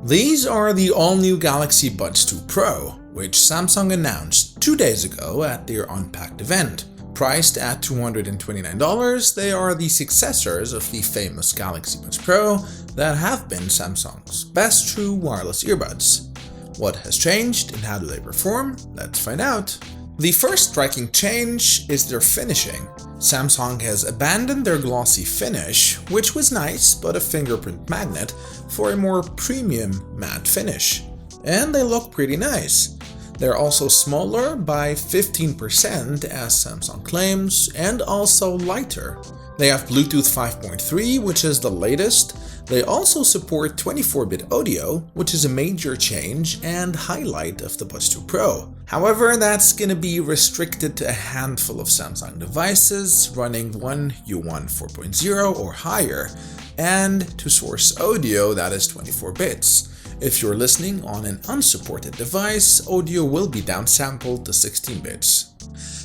These are the all-new Galaxy Buds 2 Pro, which Samsung announced 2 days ago at their Unpacked event. Priced at $229, they are the successors of the famous Galaxy Buds Pro that have been Samsung's best true wireless earbuds. What has changed and how do they perform? Let's find out. The first striking change is their finishing. Samsung has abandoned their glossy finish, which was nice but a fingerprint magnet, for a more premium matte finish. And they look pretty nice. They're also smaller by 15% as Samsung claims, and also lighter. They have Bluetooth 5.3, which is the latest. They also support 24-bit audio, which is a major change and highlight of the Buds 2 Pro. However, that's gonna be restricted to a handful of Samsung devices running One UI 4.0 or higher, and to source audio that is 24 bits. If you're listening on an unsupported device, audio will be downsampled to 16 bits.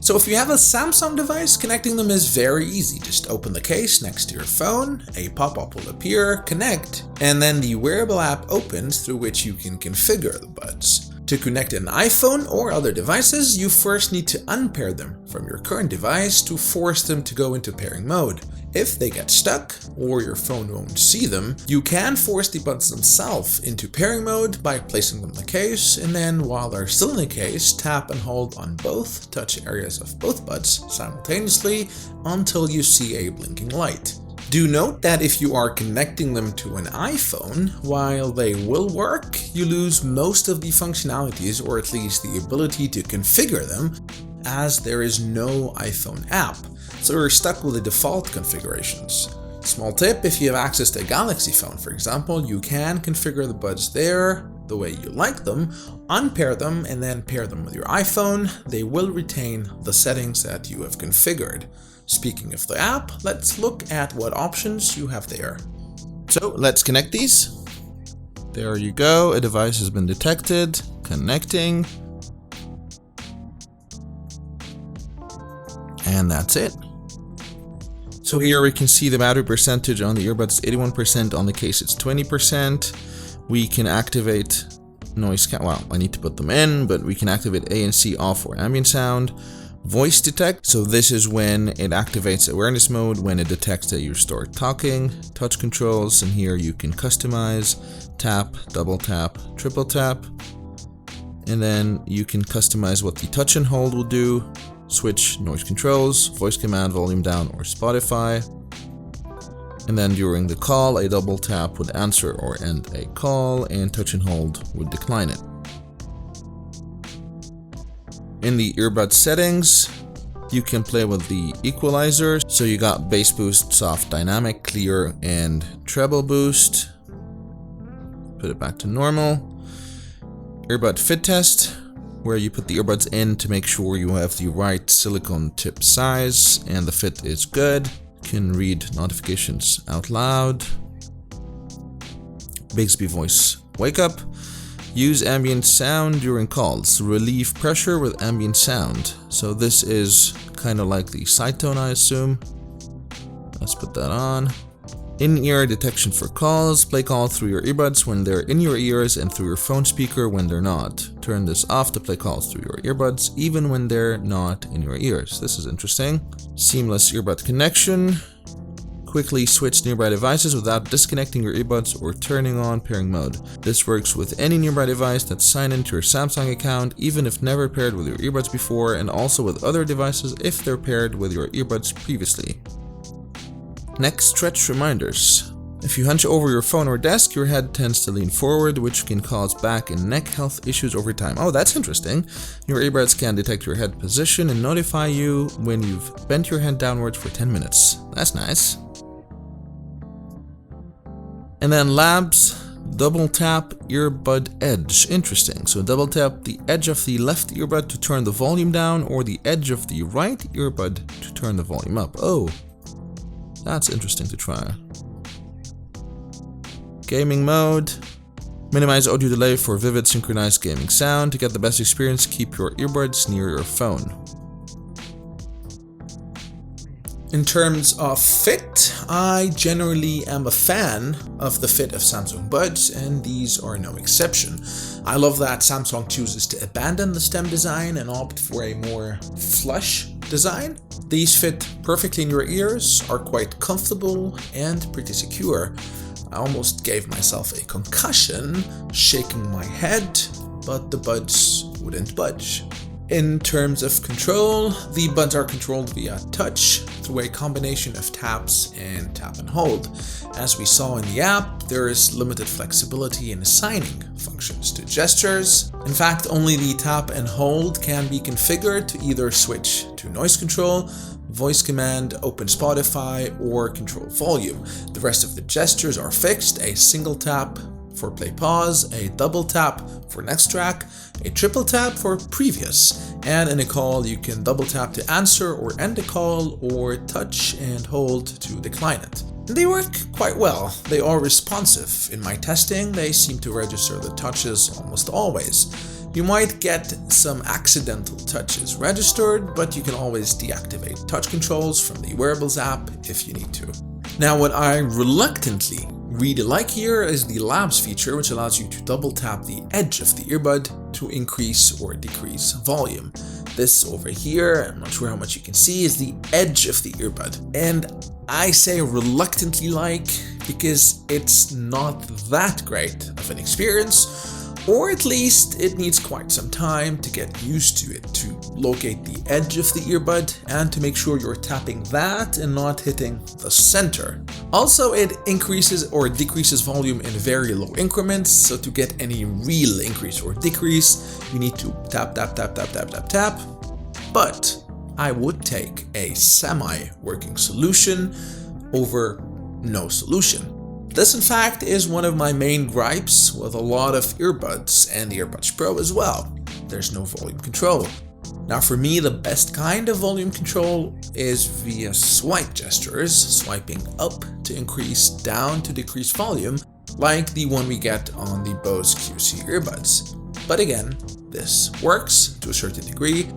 So if you have a Samsung device, connecting them is very easy. Just open the case next to your phone, a pop-up will appear, connect, and then the Wearable App opens through which you can configure the buds. To connect an iPhone or other devices, you first need to unpair them from your current device to force them to go into pairing mode. If they get stuck, or your phone won't see them, you can force the buds themselves into pairing mode by placing them in the case, and then while they're still in the case, tap and hold on both touch areas of both buds simultaneously until you see a blinking light. Do note that if you are connecting them to an iPhone, while they will work, you lose most of the functionalities, or at least the ability to configure them, as there is no iPhone app. So you're stuck with the default configurations. Small tip, if you have access to a Galaxy phone, for example, you can configure the buds there the way you like them, unpair them, and then pair them with your iPhone. They will retain the settings that you have configured. Speaking of the app, let's look at what options you have there. So let's connect these. There you go, a device has been detected, connecting. And that's it. So here we can see the battery percentage on the earbuds, 81%, on the case it's 20%. We can activate noise well, I need to put them in, but we can activate ANC off for ambient sound. Voice detect, so this is when it activates awareness mode when it detects that you start talking. Touch controls, and here you can customize, tap, double tap, triple tap. And then you can customize what the touch and hold will do. Switch noise controls, voice command, volume down, or Spotify. And then during the call, a double tap would answer or end a call, and touch and hold would decline it. In the earbud settings, you can play with the equalizer. So you got bass boost, soft, dynamic, clear, and treble boost. Put it back to normal. Earbud fit test, where you put the earbuds in to make sure you have the right silicone tip size and the fit is good. Can read notifications out loud. Bixby voice wake up. Use ambient sound during calls. Relieve pressure with ambient sound. So this is kind of like the side tone, I assume. Let's put that on. In-ear detection for calls. Play calls through your earbuds when they're in your ears and through your phone speaker when they're not. Turn this off to play calls through your earbuds even when they're not in your ears. This is interesting. Seamless earbud connection. Quickly switch nearby devices without disconnecting your earbuds or turning on pairing mode. This works with any nearby device that's signed into your Samsung account, even if never paired with your earbuds before, and also with other devices if they're paired with your earbuds previously. Next, stretch reminders. If you hunch over your phone or desk, your head tends to lean forward, which can cause back and neck health issues over time. Oh, that's interesting. Your earbuds can detect your head position and notify you when you've bent your head downwards for 10 minutes. That's nice. And then labs, double tap earbud edge. Interesting. So double tap the edge of the left earbud to turn the volume down, or the edge of the right earbud to turn the volume up. Oh, that's interesting to try. Gaming mode. Minimize audio delay for vivid synchronized gaming sound. To get the best experience, keep your earbuds near your phone. In terms of fit, I generally am a fan of the fit of Samsung Buds, and these are no exception. I love that Samsung chooses to abandon the stem design and opt for a more flush design. These fit perfectly in your ears, are quite comfortable and pretty secure. I almost gave myself a concussion shaking my head, but the Buds wouldn't budge. In terms of control, the Buds are controlled via touch through a combination of taps and tap and hold. As we saw in the app, there is limited flexibility in assigning functions to gestures. In fact, only the tap and hold can be configured to either switch to noise control, voice command, open Spotify, or control volume. The rest of the gestures are fixed: a single tap for play pause, a double tap for next track, a triple tap for previous, and in a call you can double tap to answer or end the call, or touch and hold to decline it. And they work quite well. They are responsive. In my testing, they seem to register the touches almost always. You might get some accidental touches registered, but you can always deactivate touch controls from the Wearables app if you need to. Now, what I reluctantly really like here is the Labs feature, which allows you to double tap the edge of the earbud to increase or decrease volume. This over here, I'm not sure how much you can see, is the edge of the earbud. And I say reluctantly like because it's not that great of an experience, or at least it needs quite some time to get used to it, to locate the edge of the earbud and to make sure you're tapping that and not hitting the center. Also, it increases or decreases volume in very low increments, so to get any real increase or decrease, you need to tap, tap, tap, tap, tap, tap, tap. But I would take a semi-working solution over no solution. This, in fact, is one of my main gripes with a lot of earbuds and the AirPods Pro as well. There's no volume control. Now, for me, the best kind of volume control is via swipe gestures, swiping up to increase, down to decrease volume, like the one we get on the Bose QC earbuds. But again, this works to a certain degree.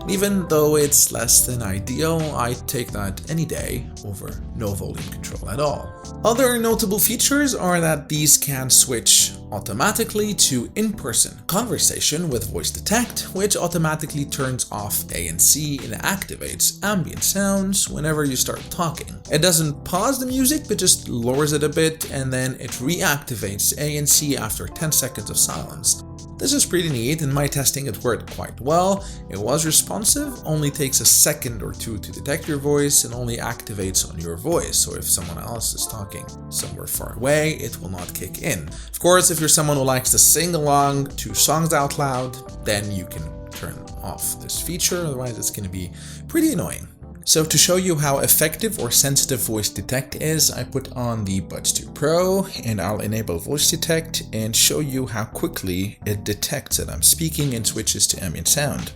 Even though it's less than ideal, I'd take that any day over no volume control at all. Other notable features are that these can switch automatically to in-person conversation with voice detect, which automatically turns off ANC and activates ambient sounds whenever you start talking. It doesn't pause the music, but just lowers it a bit, and then it reactivates ANC after 10 seconds of silence. This is pretty neat. In my testing, it worked quite well. It was responsive, only takes a second or two to detect your voice, and only activates on your voice. So if someone else is talking somewhere far away, it will not kick in. Of course, if you're someone who likes to sing along to songs out loud, then you can turn off this feature. Otherwise, it's going to be pretty annoying. So to show you how effective or sensitive voice detect is, I put on the Buds2 Pro and I'll enable voice detect and show you how quickly it detects that I'm speaking and switches to ambient sound.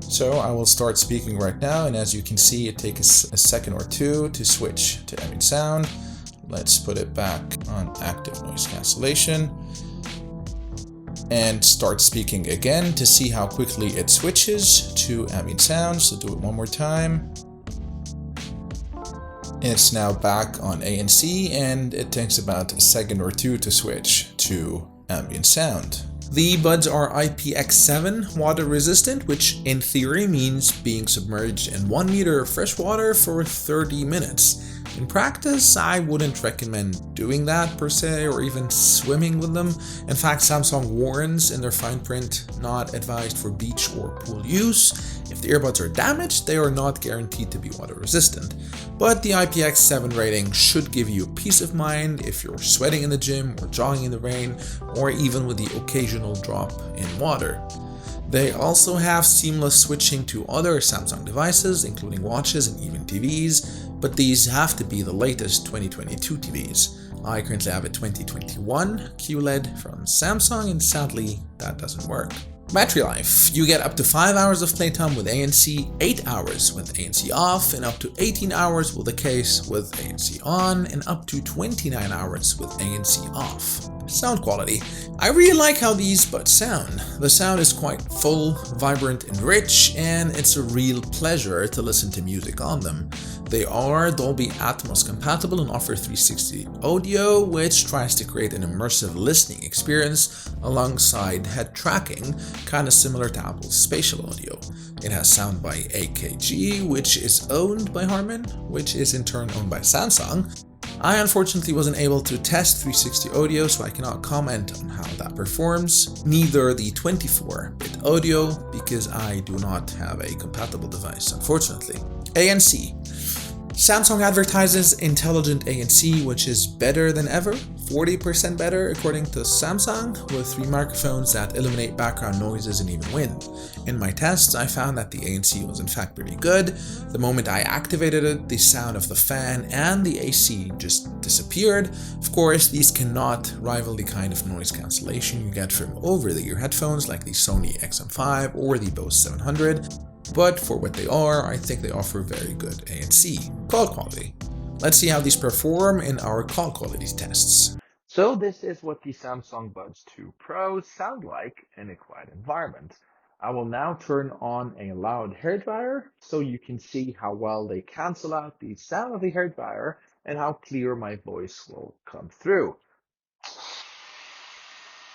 So I will start speaking right now, and as you can see, it takes a second or two to switch to ambient sound. Let's put it back on active noise cancellation and start speaking again to see how quickly it switches to ambient sound. So do it one more time. It's now back on ANC, and it takes about a second or two to switch to ambient sound. The buds are IPX7 water resistant, which in theory means being submerged in 1 meter of fresh water for 30 minutes. In practice, I wouldn't recommend doing that per se, or even swimming with them. In fact, Samsung warns in their fine print, not advised for beach or pool use. If the earbuds are damaged, they are not guaranteed to be water resistant. But the IPX7 rating should give you peace of mind if you're sweating in the gym or jogging in the rain, or even with the occasional drop in water. They also have seamless switching to other Samsung devices, including watches and even TVs, but these have to be the latest 2022 TVs. I currently have a 2021 QLED from Samsung, and sadly, that doesn't work. Battery life. You get up to 5 hours of playtime with ANC, 8 hours with ANC off, and up to 18 hours with the case with ANC on, and up to 29 hours with ANC off. Sound quality. I really like how these buds sound. The sound is quite full, vibrant, and rich, and it's a real pleasure to listen to music on them. They are Dolby Atmos compatible and offer 360 audio, which tries to create an immersive listening experience alongside head tracking, kind of similar to Apple's spatial audio. It has sound by AKG, which is owned by Harman, which is in turn owned by Samsung. I unfortunately wasn't able to test 360 audio, so I cannot comment on how that performs, neither the 24-bit audio, because I do not have a compatible device, unfortunately. ANC. Samsung advertises intelligent ANC, which is better than ever, 40% better according to Samsung, with 3 microphones that eliminate background noises and even wind. In my tests, I found that the ANC was in fact pretty good. The moment I activated it, the sound of the fan and the AC just disappeared. Of course, these cannot rival the kind of noise cancellation you get from over-the-ear headphones like the Sony XM5 or the Bose 700. But for what they are, I think they offer very good ANC. Call quality. Let's see how these perform in our call quality tests. So this is what the Samsung Buds 2 Pro sound like in a quiet environment. I will now turn on a loud hairdryer so you can see how well they cancel out the sound of the hairdryer and how clear my voice will come through.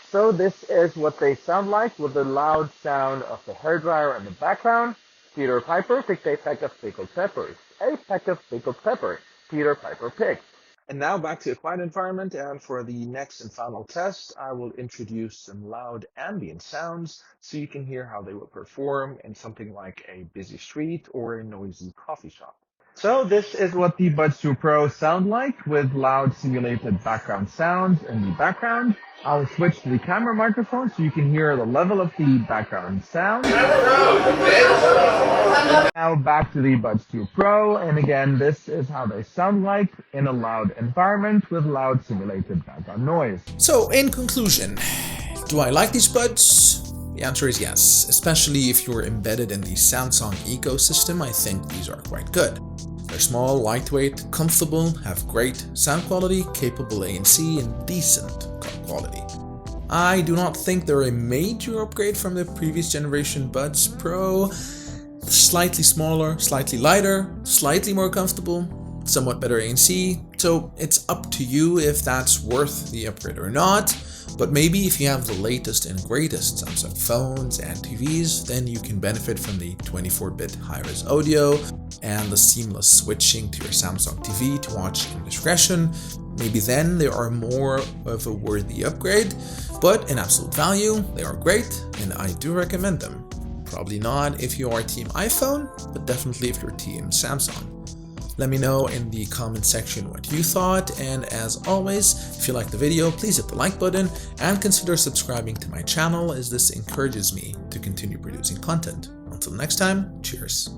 So this is what they sound like with the loud sound of the hairdryer in the background. Peter Piper picked a peck of pickled peppers. A peck of pickled peppers. Peter Piper picked. And now back to a quiet environment, and for the next and final test, I will introduce some loud ambient sounds so you can hear how they will perform in something like a busy street or a noisy coffee shop. So this is what the Buds 2 Pro sound like with loud simulated background sounds in the background. I'll switch to the camera microphone so you can hear the level of the background sound. Now back to the Buds 2 Pro, and again, this is how they sound like in a loud environment with loud simulated background noise. So in conclusion, do I like these buds? The answer is yes, especially if you're embedded in the Samsung ecosystem. I think these are quite good. They're small, lightweight, comfortable, have great sound quality, capable ANC, and decent call quality. I do not think they're a major upgrade from the previous generation Buds Pro. Slightly smaller, slightly lighter, slightly more comfortable, somewhat better ANC, so it's up to you if that's worth the upgrade or not. But maybe if you have the latest and greatest Samsung phones and TVs, then you can benefit from the 24-bit high-res audio and the seamless switching to your Samsung TV to watch in discretion. Maybe then they are more of a worthy upgrade, but in absolute value, they are great and I do recommend them. Probably not if you are team iPhone, but definitely if you're team Samsung. Let me know in the comment section what you thought, and as always, if you liked the video, please hit the like button and consider subscribing to my channel, as this encourages me to continue producing content. Until next time, cheers.